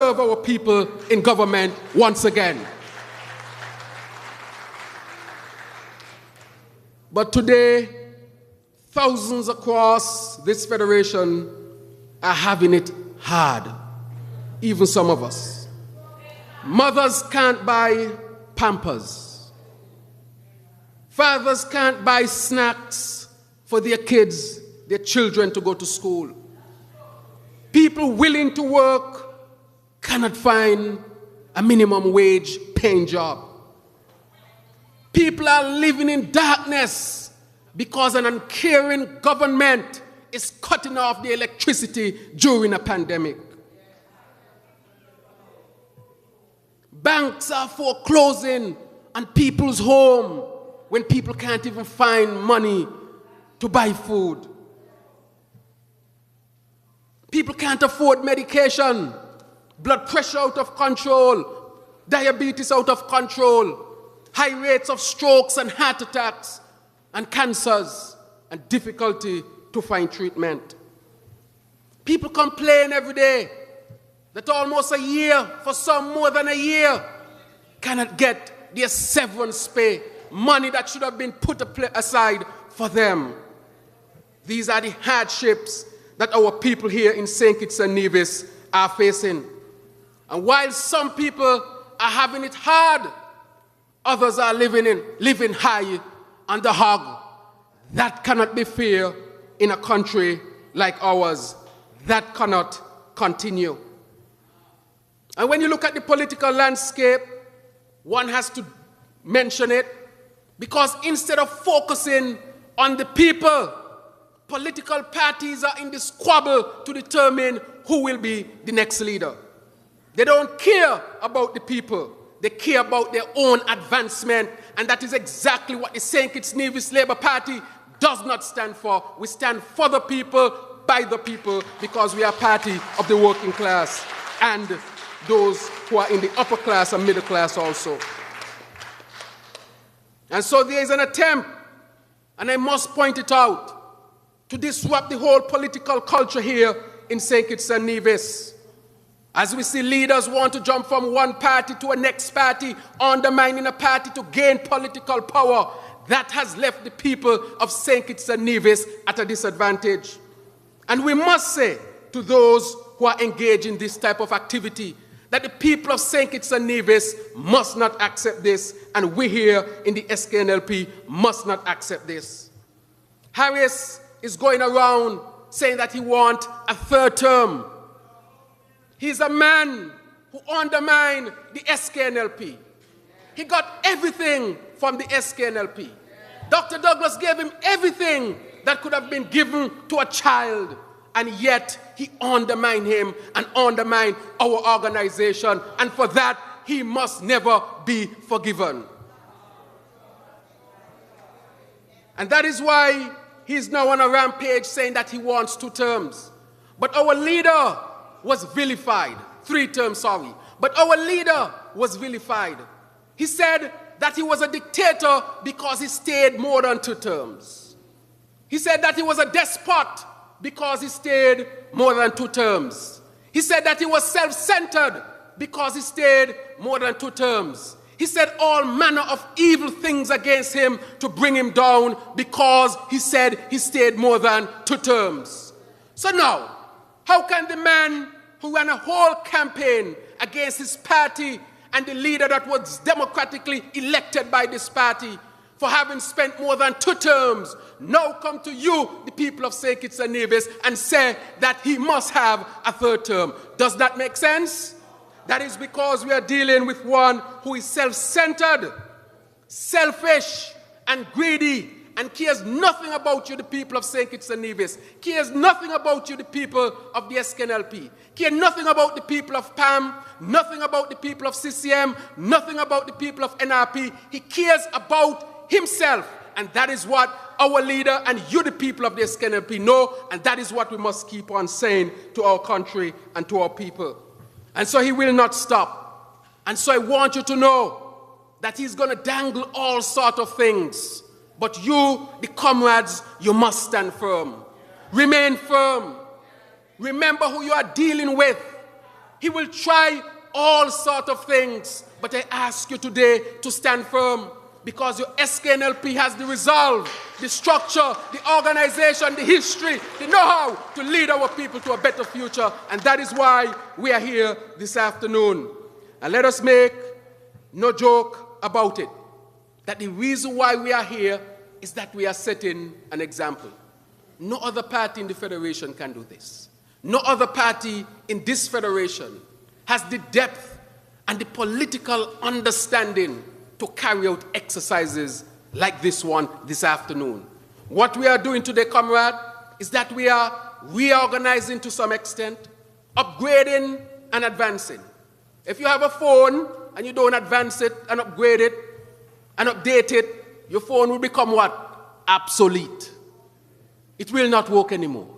serve our people in government once again. But today, thousands across this federation are having it hard, even some of us. Mothers can't buy Pampers. Fathers can't buy snacks for their kids, their children to go to school. People willing to work cannot find a minimum wage paying job. People are living in darkness because an uncaring government is cutting off the electricity during a pandemic. Banks are foreclosing on people's home when people can't even find money to buy food. People can't afford medication, blood pressure out of control, diabetes out of control, high rates of strokes and heart attacks and cancers, and difficulty to find treatment. People complain every day that almost a year, for some more than a year, cannot get their severance pay, money that should have been put aside for them. These are the hardships that our people here in St. Kitts-Nevis are facing. And while some people are having it hard, others are living high on the hog. That cannot be fair in a country like ours. That cannot continue. And when you look at the political landscape, one has to mention it, because instead of focusing on the people, political parties are in this squabble to determine who will be the next leader. They don't care about the people. They care about their own advancement, and that is exactly what the St. Kitts-Nevis Labour Party does not stand for. We stand for the people, by the people, because we are party of the working class and those who are in the upper class and middle class also. And so there is an attempt, and I must point it out, to disrupt the whole political culture here in St. Kitts-Nevis. As we see leaders want to jump from one party to a next party, undermining a party to gain political power, that has left the people of St. Kitts-Nevis at a disadvantage. And we must say to those who are engaged in this type of activity that the people of St. Kitts-Nevis must not accept this, and we here in the SKNLP must not accept this. Harris is going around saying that he wants a third term. He's a man who undermined the SKNLP. He got everything from the SKNLP. Dr. Douglas gave him everything that could have been given to a child, and yet he undermined him and undermined our organization, and for that he must never be forgiven. And that is why he's now on a rampage saying that he wants 2 terms. But our leader was vilified. 3 terms, sorry. But our leader was vilified. He said that he was a dictator because he stayed more than 2 terms. He said that he was a despot because he stayed more than 2 terms. He said that he was self-centered because he stayed more than 2 terms. He said all manner of evil things against him to bring him down because he said he stayed more than 2 terms. So now, how can the man who ran a whole campaign against his party and the leader that was democratically elected by this party for having spent more than 2 terms now come to you, the people of St. Kitts-Nevis, and say that he must have a 3rd term? Does that make sense? That is because we are dealing with one who is self-centered, selfish, and greedy, and cares nothing about you, the people of St. Kitts-Nevis, cares nothing about you, the people of the SKNLP, cares nothing about the people of PAM, nothing about the people of CCM, nothing about the people of NRP. He cares about himself, and that is what our leader and you, the people of the SKNLP, know, and that is what we must keep on saying to our country and to our people. And so he will not stop. And so I want you to know that he's going to dangle all sorts of things. But you, the comrades, you must stand firm. Remain firm. Remember who you are dealing with. He will try all sorts of things. But I ask you today to stand firm, because your SKNLP has the resolve, the structure, the organization, the history, the know-how to lead our people to a better future. And that is why we are here this afternoon. And let us make no joke about it, that the reason why we are here is that we are setting an example. No other party in the federation can do this. No other party in this federation has the depth and the political understanding to carry out exercises like this one this afternoon. What we are doing today, comrade, is that we are reorganizing to some extent, upgrading and advancing. If you have a phone and you don't advance it and upgrade it and update it, your phone will become what? Obsolete. It will not work anymore.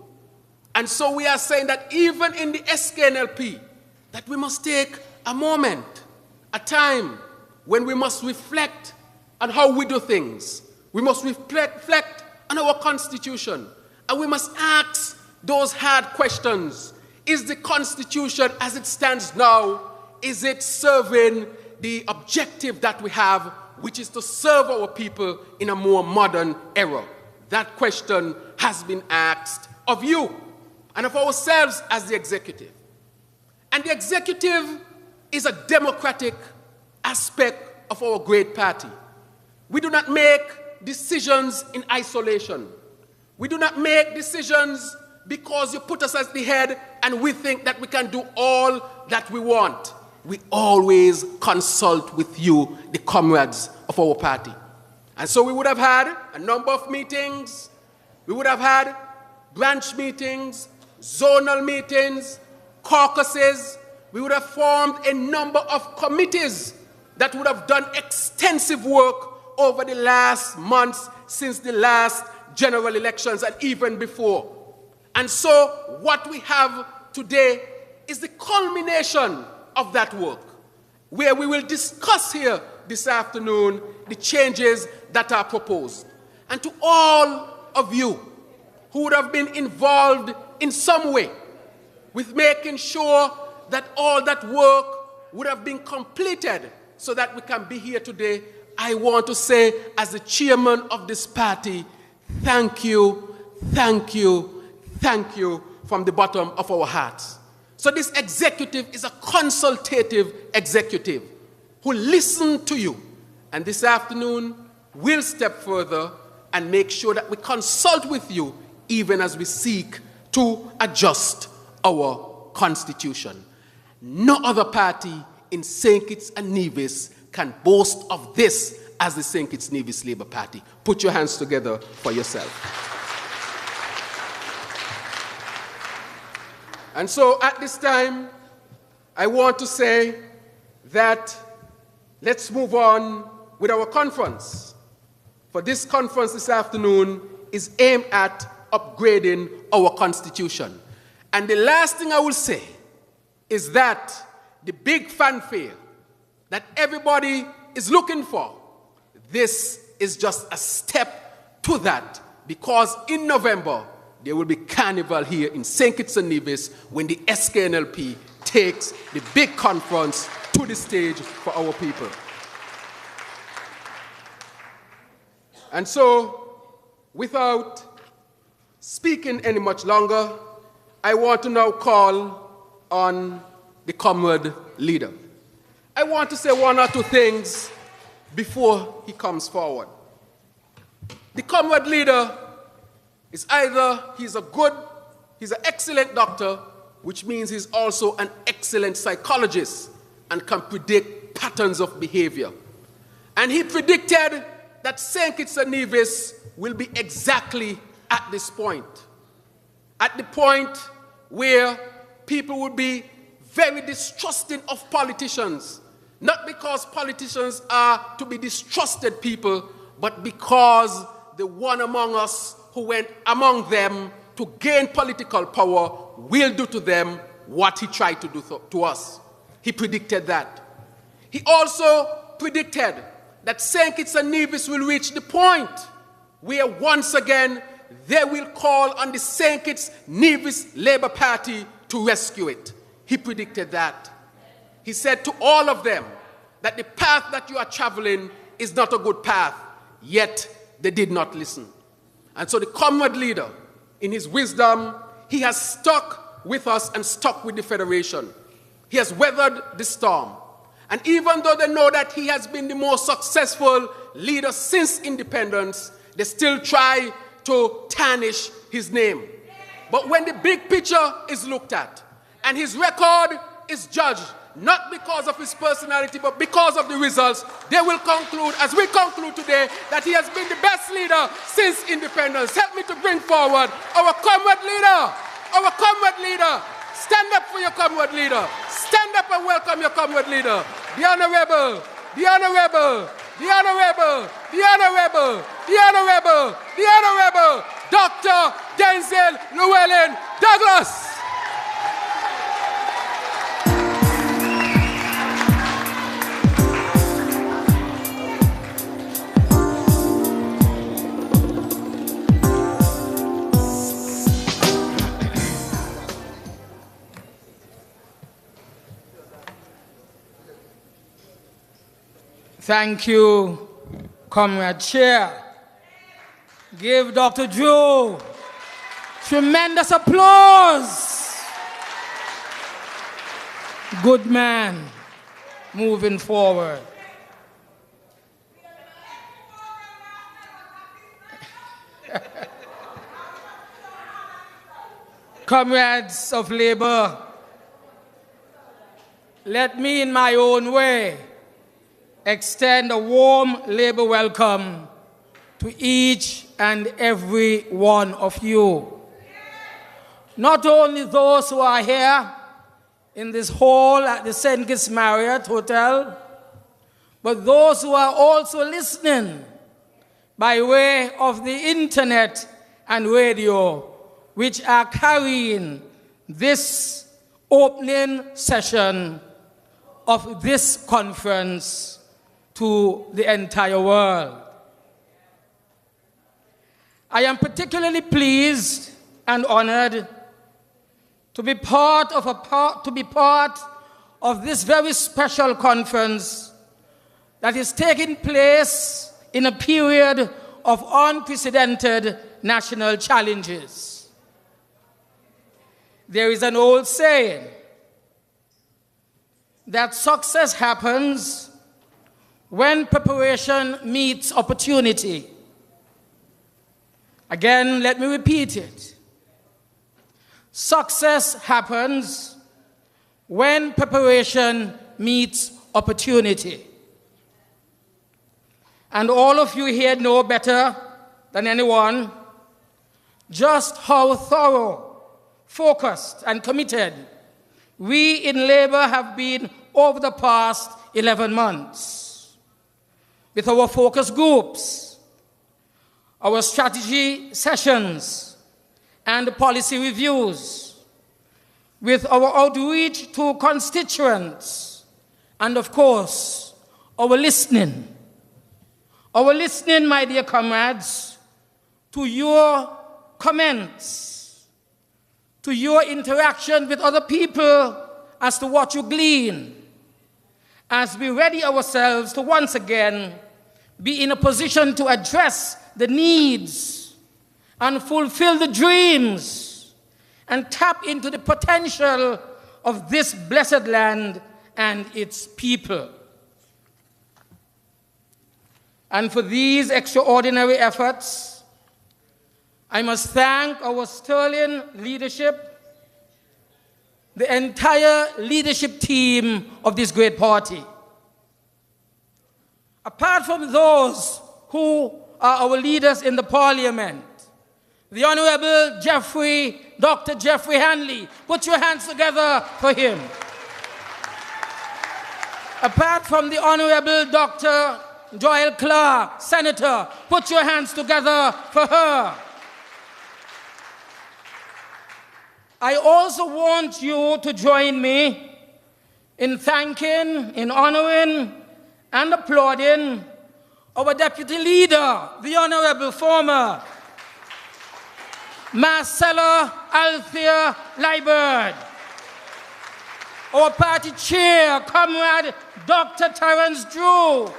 And so we are saying that even in the SKNLP, that we must take a moment, a time, when we must reflect on how we do things. We must reflect on our Constitution. And we must ask those hard questions. Is the Constitution as it stands now, is it serving the objective that we have, which is to serve our people in a more modern era? That question has been asked of you and of ourselves as the executive. And the executive is a democratic aspect of our great party. We do not make decisions in isolation. We do not make decisions because you put us as the head and we think that we can do all that we want. We always consult with you, the comrades of our party. And so we would have had a number of meetings. We would have had branch meetings, zonal meetings, caucuses. We would have formed a number of committees that would have done extensive work over the last months since the last general elections and even before. And so what we have today is the culmination of that work, where we will discuss here this afternoon the changes that are proposed. And to all of you who would have been involved in some way with making sure that all that work would have been completed so that we can be here today, I want to say, as the chairman of this party, thank you, thank you, thank you from the bottom of our hearts. So this executive is a consultative executive who listened to you. And this afternoon, we'll step further and make sure that we consult with you even as we seek to adjust our Constitution. No other party in St. Kitts and Nevis can boast of this as the St. Kitts-Nevis Labour Party. Put your hands together for yourself. And so at this time, I want to say that let's move on with our conference. For this conference this afternoon is aimed at upgrading our Constitution. And the last thing I will say is that the big fanfare that everybody is looking for, this is just a step to that, because in November, there will be carnival here in St. Kitts and Nevis when the SKNLP takes the big conference to the stage for our people. And so, without speaking any much longer, I want to now call on the comrade leader. I want to say one or two things before he comes forward. The comrade leader is either he's an excellent doctor, which means he's also an excellent psychologist and can predict patterns of behavior. And he predicted that St. Kitts and Nevis will be exactly at this point. At the point where people would be very distrusting of politicians, not because politicians are to be distrusted people, but because the one among us who went among them to gain political power will do to them what he tried to do to us. He predicted that. He also predicted that St. Kitts and Nevis will reach the point where once again they will call on the St. Kitts Nevis Labour Party to rescue it. he predicted that. He said to all of them that the path that you are traveling is not a good path, yet they did not listen. And so the comrade leader, in his wisdom, he has stuck with us and stuck with the Federation. He has weathered the storm. And even though they know that he has been the most successful leader since independence, they still try to tarnish his name. But when the big picture is looked at, and his record is judged, not because of his personality, but because of the results, they will conclude, as we conclude today, that he has been the best leader since independence. Help me to bring forward our comrade leader, our comrade leader. Stand up for your comrade leader. Stand up and welcome your comrade leader. The Honorable, the Honorable, the Honorable, the Honorable, the Honorable, the Honorable, Dr. Denzel Llewellyn Douglas. Thank you, Comrade Chair. Give Dr. Joe tremendous applause. Good man, moving forward. Comrades of Labour, let me in my own way extend a warm Labour welcome to each and every one of you. Not only those who are here in this hall at the St. Kitts Marriott Hotel, but those who are also listening by way of the internet and radio, which are carrying this opening session of this conference to the entire world. I am particularly pleased and honored to be part of this very special conference that is taking place in a period of unprecedented national challenges. There is an old saying that success happens when preparation meets opportunity. Again, let me repeat it. Success happens when preparation meets opportunity. And all of you here know better than anyone just how thorough, focused, and committed we in Labour have been over the past 11 months. With our focus groups, our strategy sessions, and policy reviews, with our outreach to constituents, and of course, our listening. Our listening, my dear comrades, to your comments, to your interaction with other people as to what you glean, as we ready ourselves to once again be in a position to address the needs and fulfill the dreams and tap into the potential of this blessed land and its people. And for these extraordinary efforts, I must thank our sterling leadership, the entire leadership team of this great party. Apart from those who are our leaders in the parliament, the Honorable Dr. Jeffrey Hanley, put your hands together for him. Apart from the Honorable Dr. Joel Clark, Senator, put your hands together for her. I also want you to join me in thanking, in honoring, and applauding our deputy leader, the Honorable former Marcella Althea Liburd. our party chair, Comrade Dr. Terence Drew,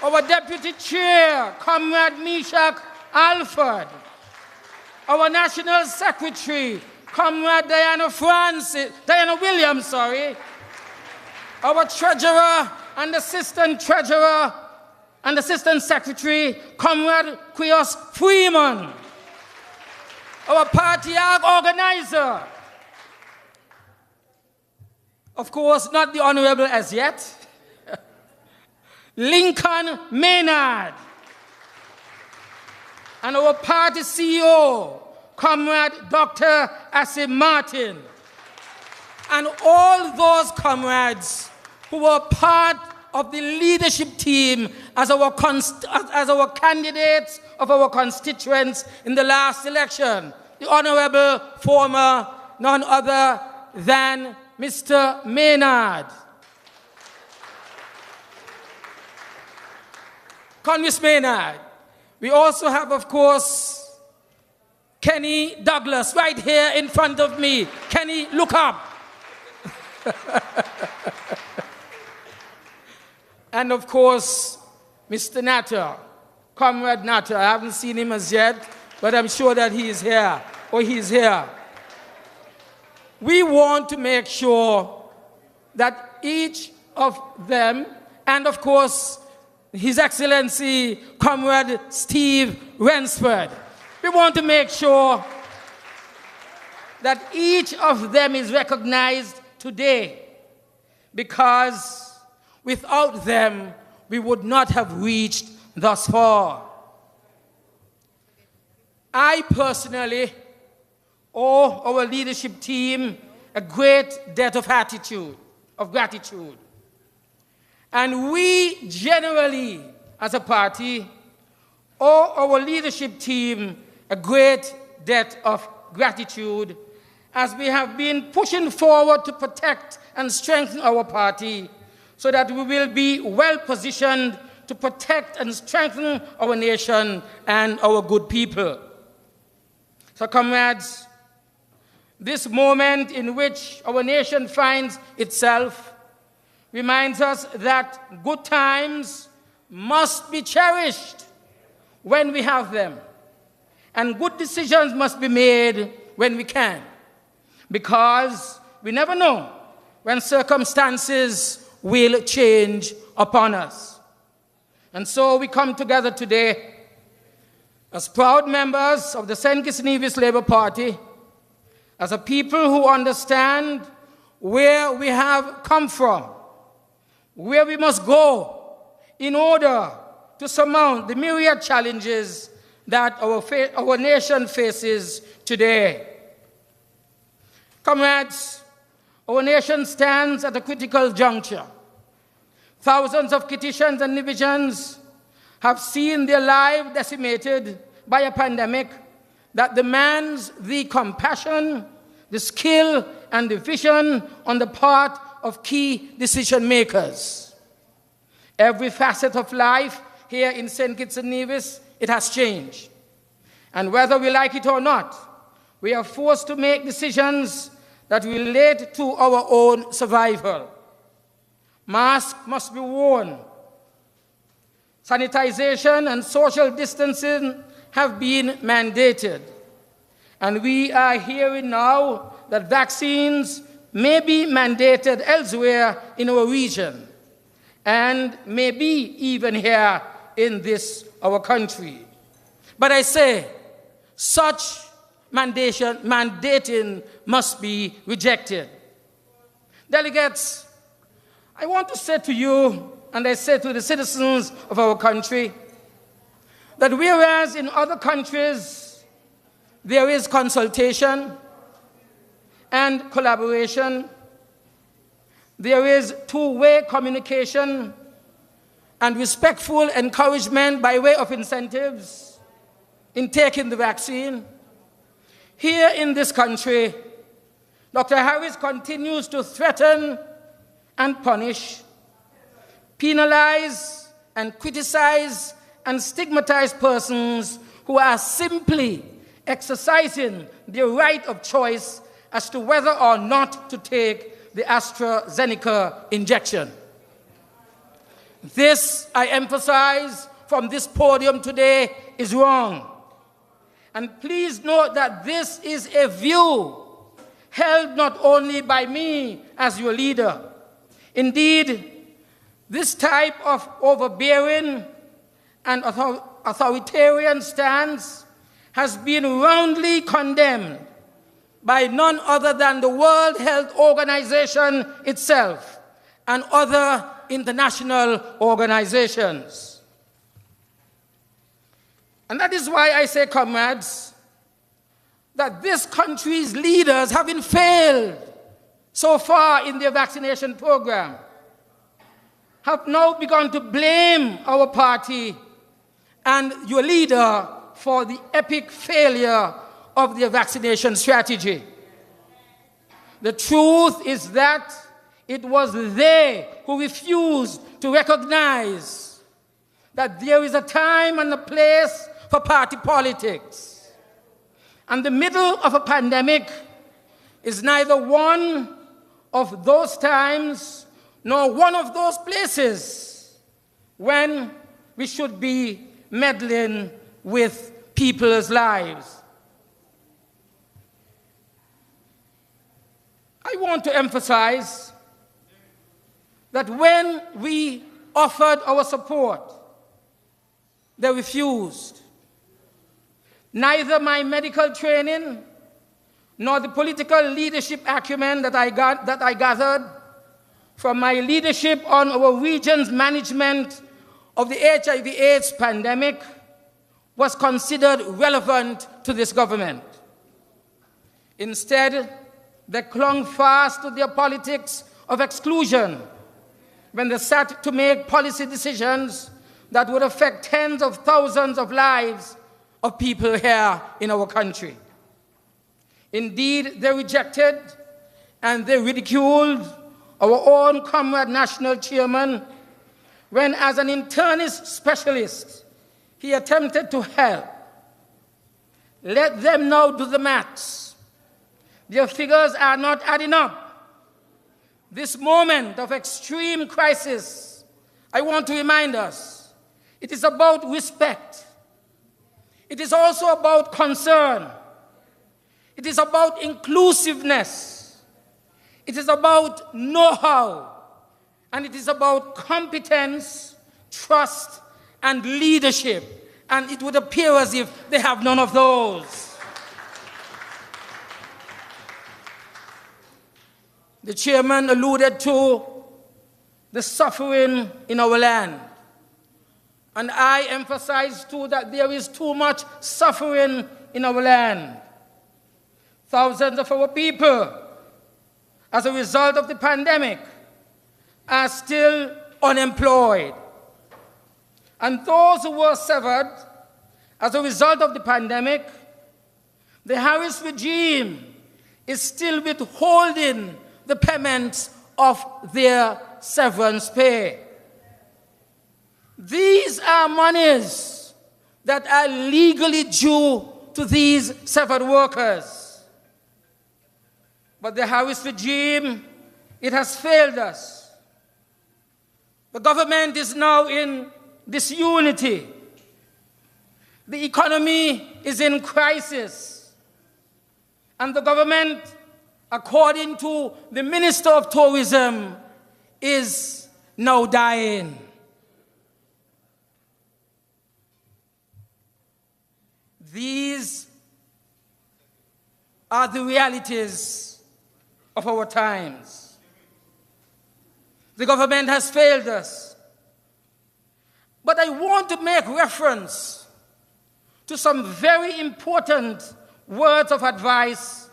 our deputy chair, Comrade Meshach Alford, our national secretary, Comrade Diana Williams, our treasurer and assistant treasurer and assistant secretary, Comrade Quios Freeman, our party organizer, of course, not the honorable as yet, Lincoln Maynard, and our party CEO, Comrade Dr. Asim Martin, and all those comrades who were part of the leadership team as our candidates of our constituents in the last election, the Honorable former none other than Mr. Maynard. Congress Maynard. We also have, of course, Kenny Douglas right here in front of me. Kenny, look up. And of course, Mr. Natter, Comrade Natter. I haven't seen him as yet, but I'm sure that he is here, or he's here. We want to make sure that each of them, and of course, His Excellency, Comrade Steve Rensford, we want to make sure that each of them is recognized today, because without them, we would not have reached thus far. I personally owe our leadership team a great debt of gratitude. And we generally, as a party, owe our leadership team a great debt of gratitude, as we have been pushing forward to protect and strengthen our party so that we will be well positioned to protect and strengthen our nation and our good people. So, comrades, this moment in which our nation finds itself reminds us that good times must be cherished when we have them, and good decisions must be made when we can, because we never know when circumstances will change upon us. And so we come together today as proud members of the St. Kitts-Nevis Labour Party, as a people who understand where we have come from, where we must go in order to surmount the myriad challenges that our nation faces today. Comrades, our nation stands at a critical juncture. Thousands of Kittitians and Nevisians have seen their lives decimated by a pandemic that demands the compassion, the skill, and the vision on the part of key decision makers. Every facet of life here in St. Kitts and Nevis, it has changed. And whether we like it or not, we are forced to make decisions that relate to our own survival. Masks must be worn. Sanitization and social distancing have been mandated. And we are hearing now that vaccines may be mandated elsewhere in our region, and maybe even here in this, our country. But I say, such mandating must be rejected. Delegates, I want to say to you, and I say to the citizens of our country, that whereas in other countries there is consultation and collaboration, there is two-way communication and respectful encouragement by way of incentives in taking the vaccine, here in this country, Dr. Harris continues to threaten and punish, penalize and criticize and stigmatize persons who are simply exercising their right of choice as to whether or not to take the AstraZeneca injection. This, I emphasize from this podium today, is wrong. And please note that this is a view held not only by me as your leader. Indeed, this type of overbearing and authoritarian stance has been roundly condemned by none other than the World Health Organization itself and other international organizations. And that is why I say, comrades, that this country's leaders, having failed so far in their vaccination program, have now begun to blame our party and your leader for the epic failure of their vaccination strategy. The truth is that it was they who refused to recognize that there is a time and a place for party politics. And the middle of a pandemic is neither one of those times nor one of those places when we should be meddling with people's lives. I want to emphasize that when we offered our support, they refused. Neither my medical training nor the political leadership acumen that I gathered from my leadership on our region's management of the HIV/AIDS pandemic was considered relevant to this government. Instead, they clung fast to their politics of exclusion when they sat to make policy decisions that would affect tens of thousands of lives of people here in our country. Indeed, they rejected and they ridiculed our own comrade national chairman when, as an internist specialist, he attempted to help. Let them now do the maths. Their figures are not adding up. This moment of extreme crisis, I want to remind us, it is about respect. It is also about concern. It is about inclusiveness. It is about know-how. And it is about competence, trust, and leadership. And it would appear as if they have none of those. The chairman alluded to the suffering in our land. And I emphasize too that there is too much suffering in our land. Thousands of our people, as a result of the pandemic, are still unemployed. And those who were severed as a result of the pandemic, the Harris regime is still withholding the payments of their severance pay. These are monies that are legally due to these severed workers. But the Harris regime, it has failed us. The government is now in disunity. The economy is in crisis. And the government, according to the Minister of Tourism, is now dying. These are the realities of our times. The government has failed us. But I want to make reference to some very important words of advice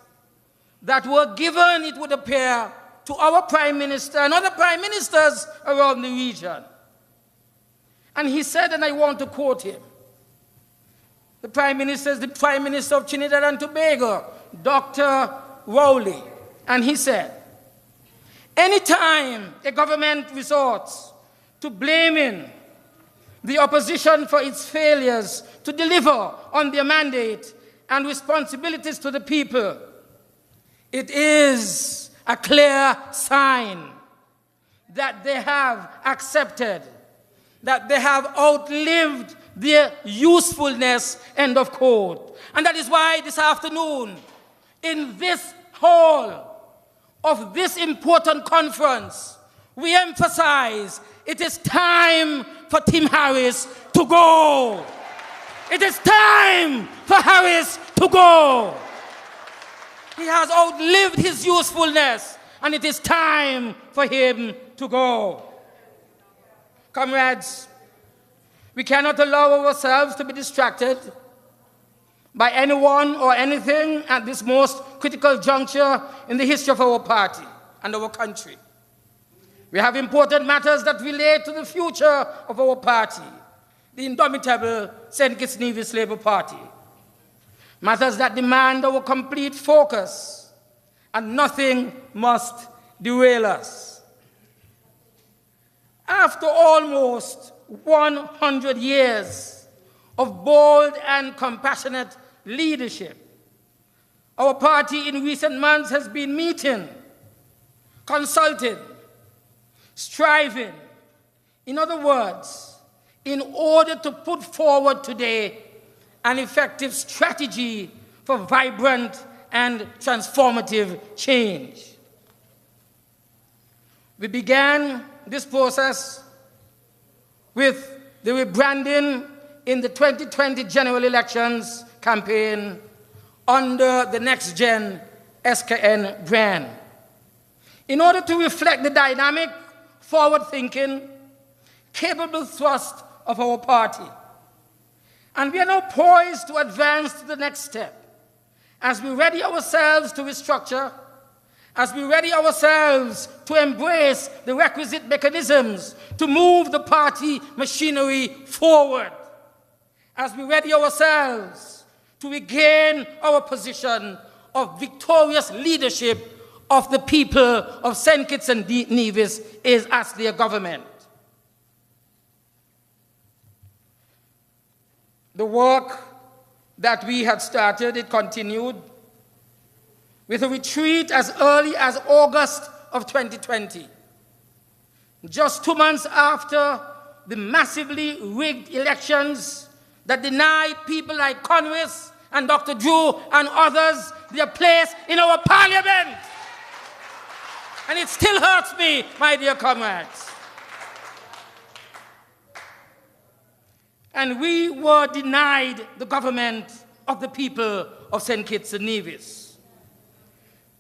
that were given, it would appear, to our Prime Minister and other Prime Ministers around the region. And he said, and I want to quote him, the Prime Minister is the Prime Minister of Trinidad and Tobago, Dr. Rowley. And he said, anytime a government resorts to blaming the opposition for its failures to deliver on their mandate and responsibilities to the people, it is a clear sign that they have accepted, that they have outlived their usefulness, end of quote. And that is why this afternoon, in this hall of this important conference, we emphasize it is time for Tim Harris to go. It is time for Harris to go. He has outlived his usefulness, and it is time for him to go. Comrades, we cannot allow ourselves to be distracted by anyone or anything at this most critical juncture in the history of our party and our country. We have important matters that relate to the future of our party, the indomitable St. Kitts-Nevis Labour Party. Matters that demand our complete focus, and nothing must derail us. After almost 100 years of bold and compassionate leadership, our party in recent months has been meeting, consulting, striving, in other words, in order to put forward today an effective strategy for vibrant and transformative change. We began this process with the rebranding in the 2020 general elections campaign under the Next Gen SKN brand, in order to reflect the dynamic, forward-thinking, capable thrust of our party. And we are now poised to advance to the next step as we ready ourselves to restructure, as we ready ourselves to embrace the requisite mechanisms to move the party machinery forward, as we ready ourselves to regain our position of victorious leadership of the people of St. Kitts and Nevis as their government. The work that we had started, it continued with a retreat as early as August of 2020, just 2 months after the massively rigged elections that denied people like Congress and Dr. Drew and others their place in our parliament. And it still hurts me, my dear comrades. And we were denied the government of the people of St. Kitts and Nevis.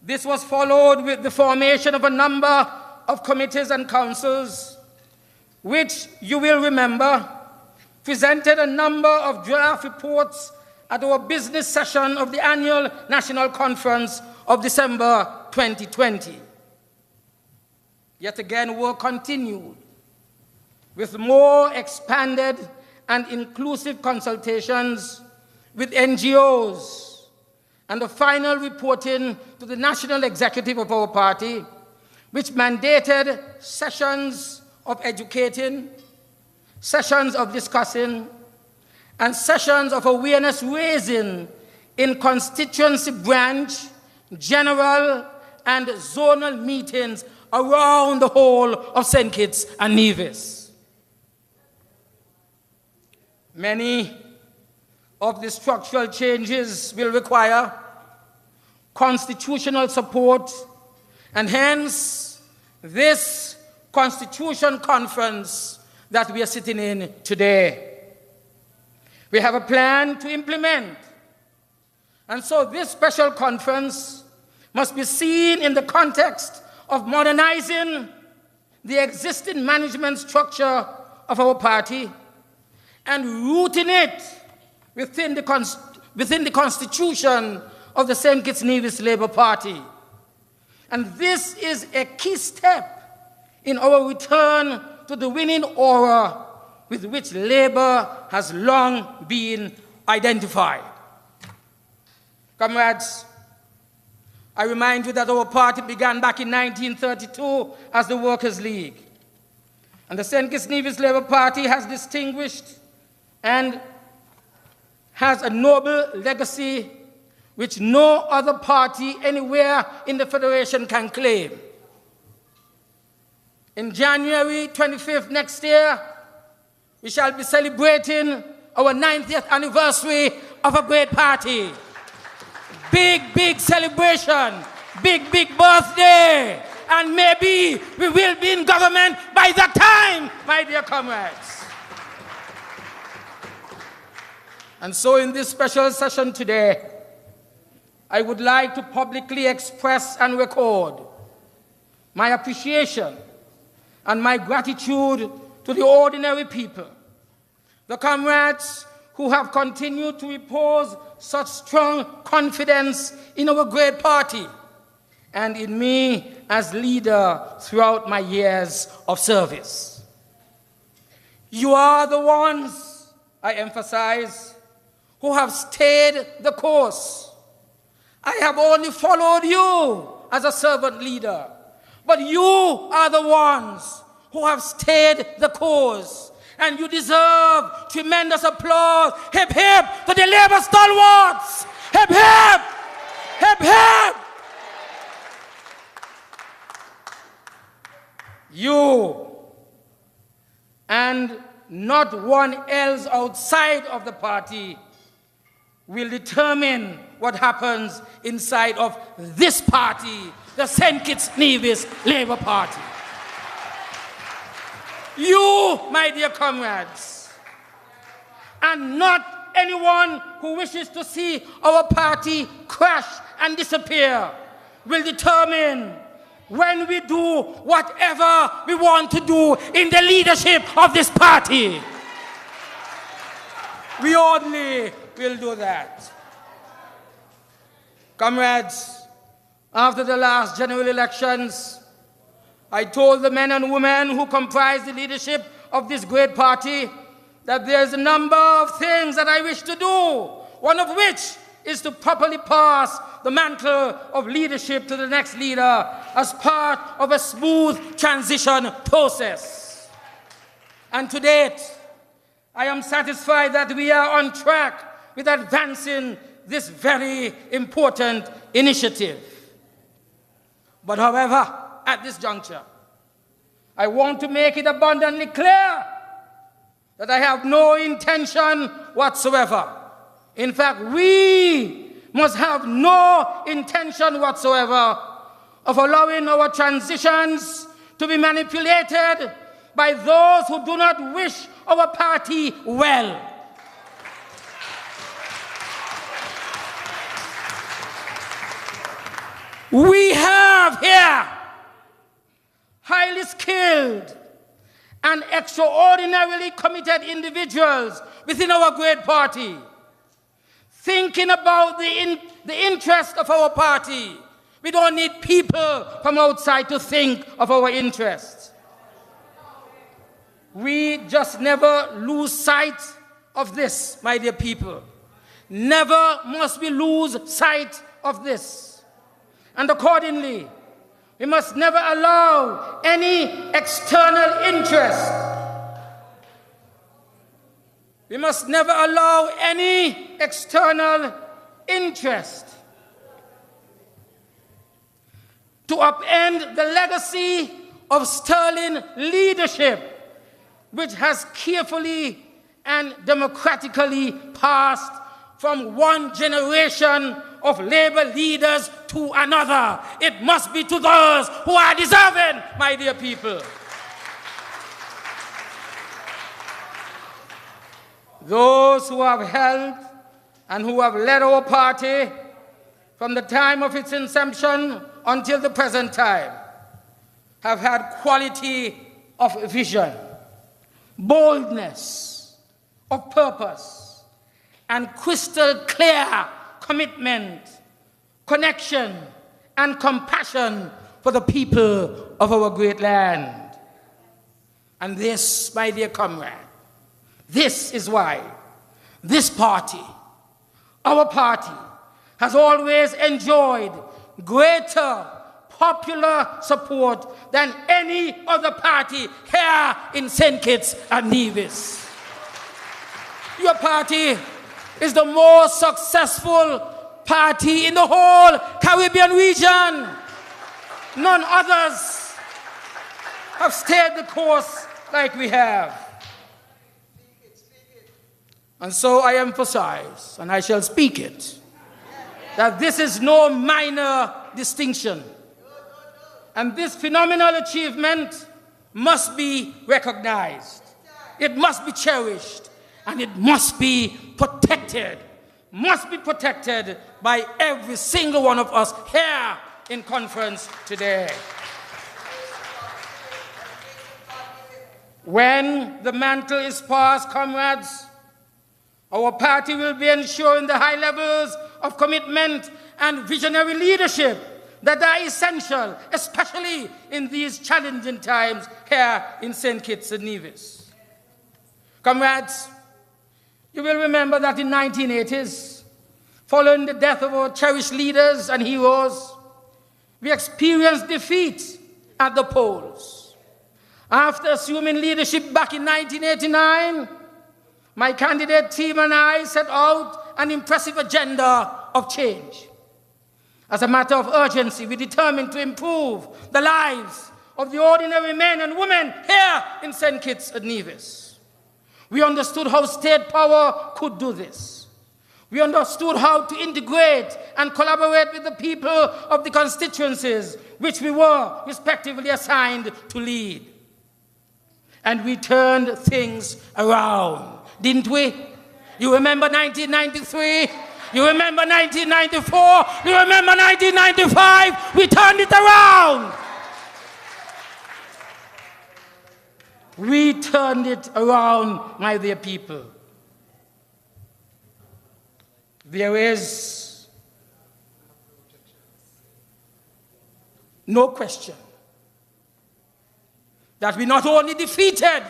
This was followed with the formation of a number of committees and councils, which you will remember presented a number of draft reports at our business session of the annual National Conference of December 2020. Yet again, work continued with more expanded and inclusive consultations with NGOs, and the final reporting to the national executive of our party, which mandated sessions of educating, sessions of discussing, and sessions of awareness raising in constituency branch, general, and zonal meetings around the whole of St. Kitts and Nevis. Many of the structural changes will require constitutional support, and hence this Constitution Conference that we are sitting in today. We have a plan to implement, and so this special conference must be seen in the context of modernizing the existing management structure of our party and rooting it within the constitution of the St. Kitts-Nevis Labour Party. And this is a key step in our return to the winning aura with which Labour has long been identified. Comrades, I remind you that our party began back in 1932 as the Workers' League. And the St. Kitts-Nevis Labour Party has distinguished and has a noble legacy which no other party anywhere in the Federation can claim. In January 25th next year, we shall be celebrating our 90th anniversary of a great party. Big, big celebration, big, big birthday, and maybe we will be in government by that time, my dear comrades. And so in this special session today, I would like to publicly express and record my appreciation and my gratitude to the ordinary people, the comrades who have continued to repose such strong confidence in our great party and in me as leader throughout my years of service. You are the ones, I emphasize, who have stayed the course. I have only followed you as a servant leader, but you are the ones who have stayed the course, and you deserve tremendous applause. Hip, hip to the Labour stalwarts! Hip, hip! Hip, hip! You and not one else outside of the party will determine what happens inside of this party, the St. Kitts-Nevis Labour Party. You, my dear comrades, and not anyone who wishes to see our party crash and disappear, will determine when we do whatever we want to do in the leadership of this party. We only will do that. Comrades, after the last general elections, I told the men and women who comprise the leadership of this great party that there's a number of things that I wish to do, one of which is to properly pass the mantle of leadership to the next leader as part of a smooth transition process. And to date, I am satisfied that we are on track with advancing this very important initiative. But however, at this juncture, I want to make it abundantly clear that I have no intention whatsoever. In fact, we must have no intention whatsoever of allowing our transitions to be manipulated by those who do not wish our party well. We have here highly skilled and extraordinarily committed individuals within our great party, thinking about the interest of our party. We don't need people from outside to think of our interests. We just never lose sight of this, my dear people. Never must we lose sight of this. And accordingly, we must never allow any external interest. We must never allow any external interest to upend the legacy of sterling leadership which has carefully and democratically passed from one generation of labor leaders to another. It must be to those who are deserving, my dear people. Those who have held and who have led our party from the time of its inception until the present time have had quality of vision, boldness of purpose, and crystal clear commitment, connection, and compassion for the people of our great land. And this, my dear comrade, this is why this party, our party, has always enjoyed greater popular support than any other party here in St. Kitts and Nevis. Your party is the most successful party in the whole Caribbean region. None others have stayed the course like we have. And so I emphasize, and I shall speak it, that this is no minor distinction. And this phenomenal achievement must be recognized. It must be cherished. And it must be protected. Must be protected by every single one of us here in conference today. When the mantle is passed, comrades, our party will be ensuring the high levels of commitment and visionary leadership that are essential, especially in these challenging times here in St. Kitts-Nevis. Comrades, you will remember that in the 1980s, following the death of our cherished leaders and heroes, we experienced defeat at the polls. After assuming leadership back in 1989, my candidate team and I set out an impressive agenda of change. As a matter of urgency, we determined to improve the lives of the ordinary men and women here in St. Kitts-Nevis. We understood how state power could do this. We understood how to integrate and collaborate with the people of the constituencies which we were respectively assigned to lead. And we turned things around, didn't we? You remember 1993? You remember 1994? You remember 1995? We turned it around. We turned it around, my dear people. There is no question that we not only defeated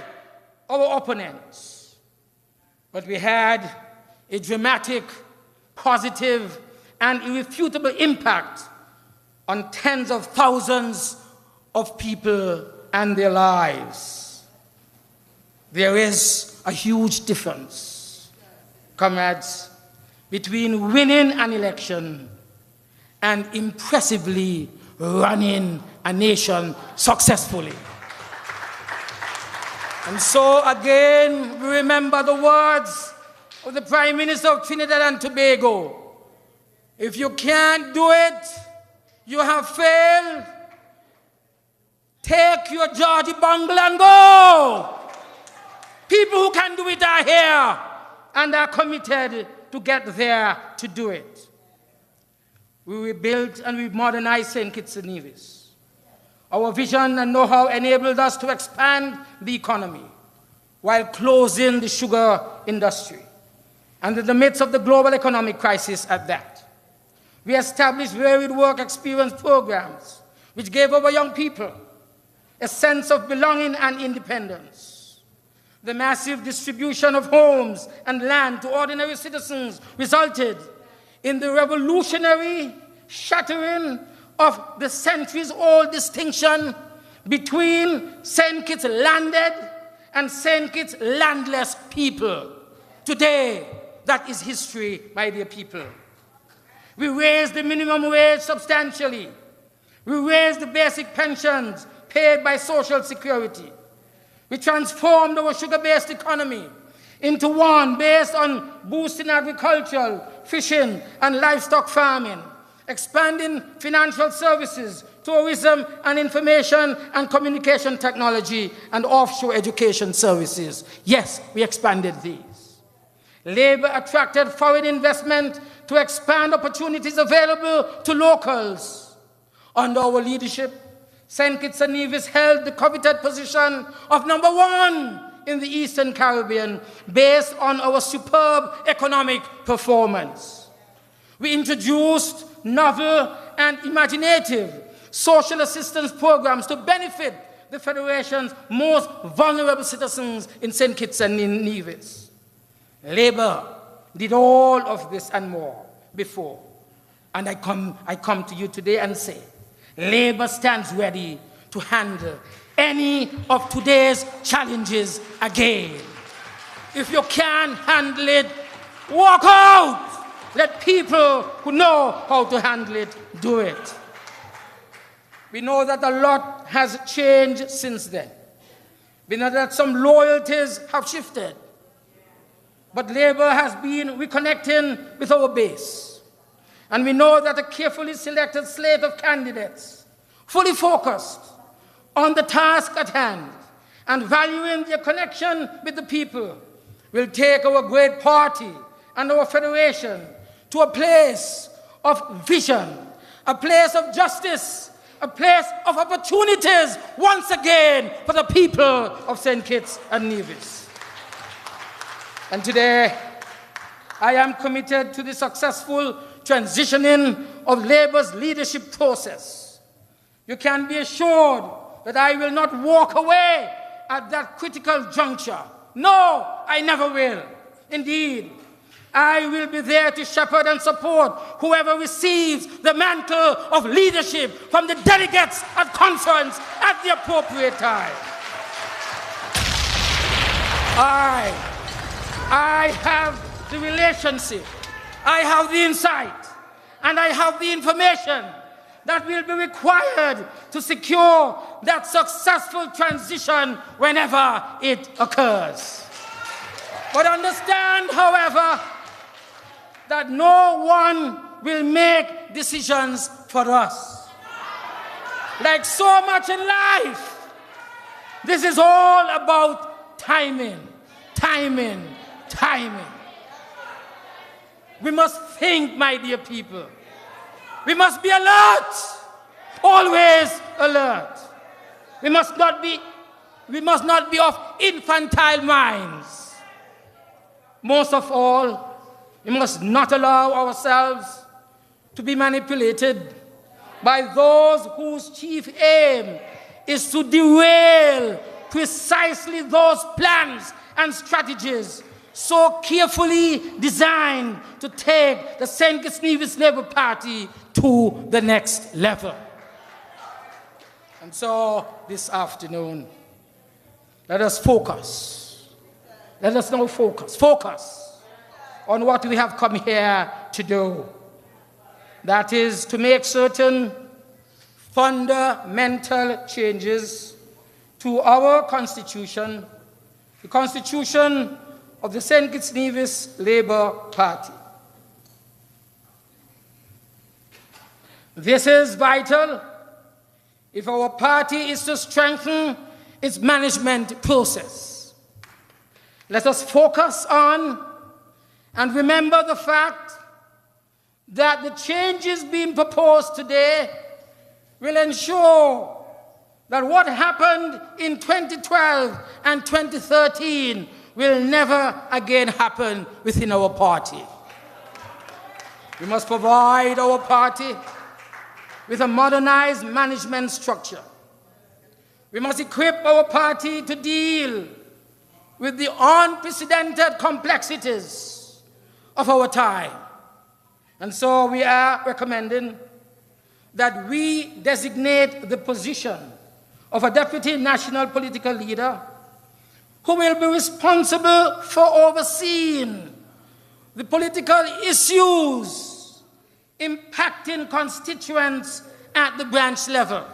our opponents, but we had a dramatic, positive, and irrefutable impact on tens of thousands of people and their lives. There is a huge difference, comrades, between winning an election and impressively running a nation successfully. And so again, we remember the words of the Prime Minister of Trinidad and Tobago. If you can't do it, you have failed. Take your Georgie bungle and go. People who can do it are here and are committed to get there to do it. We rebuilt and we modernized St. Kitts-Nevis. Our vision and know-how enabled us to expand the economy while closing the sugar industry, and in the midst of the global economic crisis at that. We established varied work experience programs which gave our young people a sense of belonging and independence. The massive distribution of homes and land to ordinary citizens resulted in the revolutionary shattering of the centuries-old distinction between St. Kitts landed and St. Kitts landless people. Today, that is history, my dear people. We raised the minimum wage substantially. We raised the basic pensions paid by Social Security. We transformed our sugar-based economy into one based on boosting agricultural, fishing, and livestock farming, expanding financial services, tourism and information and communication technology, and offshore education services. Yes, we expanded these. Labor attracted foreign investment to expand opportunities available to locals. Under our leadership, St. Kitts-Nevis held the coveted position of #1 in the Eastern Caribbean based on our superb economic performance. We introduced novel and imaginative social assistance programs to benefit the Federation's most vulnerable citizens in St. Kitts and Nevis. Labour did all of this and more before. And I come to you today and say, Labour stands ready to handle any of today's challenges again. If you can't handle it, walk out. Let people who know how to handle it do it. We know that a lot has changed since then. We know that some loyalties have shifted. But Labour has been reconnecting with our base. And we know that a carefully selected slate of candidates, fully focused on the task at hand and valuing their connection with the people, will take our great party and our federation to a place of vision, a place of justice, a place of opportunities once again for the people of St. Kitts and Nevis. And today, I am committed to the successful transitioning of Labour's leadership process. You can be assured that I will not walk away at that critical juncture. No, I never will. Indeed, I will be there to shepherd and support whoever receives the mantle of leadership from the delegates at conference at the appropriate time. I have the relationship, I have the insight, and I have the information that will be required to secure that successful transition whenever it occurs. But understand, however, that no one will make decisions for us. Like so much in life, this is all about timing, timing, timing. We must think, my dear people. We must be alert, always alert. We must not be of infantile minds. Most of all, we must not allow ourselves to be manipulated by those whose chief aim is to derail precisely those plans and strategies so carefully designed to take the St. Kitts-Nevis Labour Party to the next level. And so this afternoon, let us focus. Let us now focus on what we have come here to do. That is to make certain fundamental changes to our constitution, the constitution of the St. Kitts-Nevis Labour Party. This is vital if our party is to strengthen its management process. Let us focus on and remember the fact that the changes being proposed today will ensure that what happened in 2012 and 2013 will never again happen within our party. We must provide our party with a modernized management structure. We must equip our party to deal with the unprecedented complexities of our time. And so we are recommending that we designate the position of a deputy national political leader who will be responsible for overseeing the political issues impacting constituents at the branch level.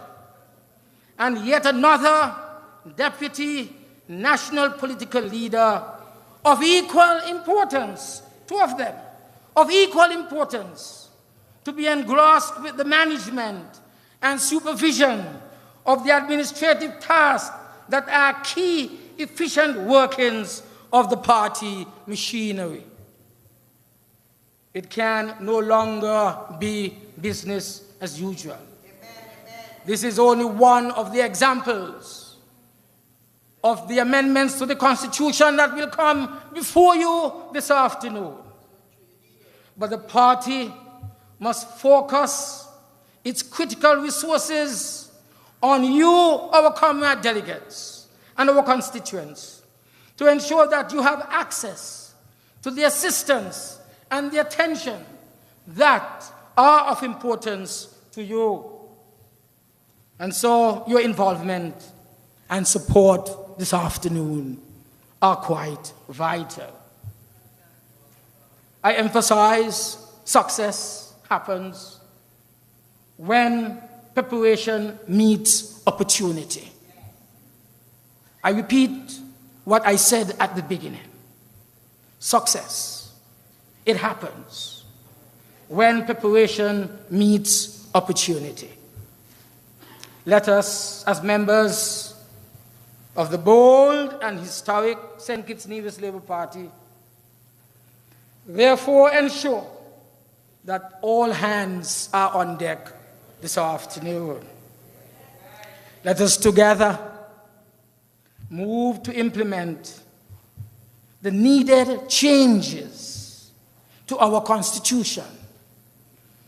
And yet another deputy national political leader of equal importance, two of them, of equal importance, to be engrossed with the management and supervision of the administrative tasks that are key efficient workings of the party machinery. It can no longer be business as usual. This is only one of the examples of the amendments to the Constitution that will come before you this afternoon. But the party must focus its critical resources on you, our comrade delegates, and our constituents, to ensure that you have access to the assistance and the attention that are of importance to you. And so your involvement and support this afternoon are quite vital. I emphasize success happens when preparation meets opportunity. I repeat what I said at the beginning. Success, it happens when preparation meets opportunity. Let us, as members of the bold and historic St. Kitts-Nevis Labour Party, therefore ensure that all hands are on deck this afternoon. Let us together move to implement the needed changes to our Constitution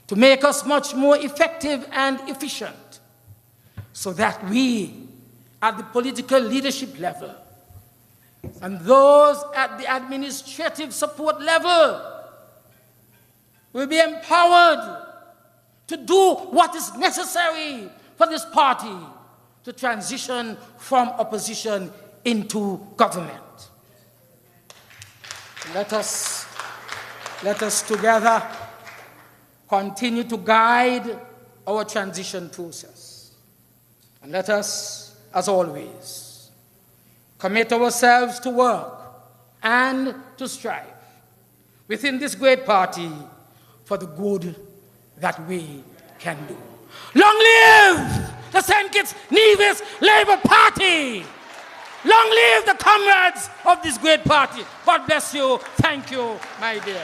to make us much more effective and efficient, so that we, at the political leadership level and those at the administrative support level, will be empowered to do what is necessary for this party to transition from opposition into government. Let us together continue to guide our transition process. And let us, as always, commit ourselves to work and to strive within this great party for the good that we can do. Long live the St. Kitts-Nevis Labour Party! Long live the comrades of this great party! God bless you. Thank you, my dear.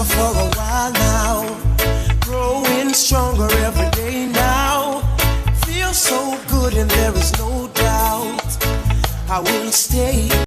For a while now, growing stronger every day now. Feel so good and there is no doubt I will stay.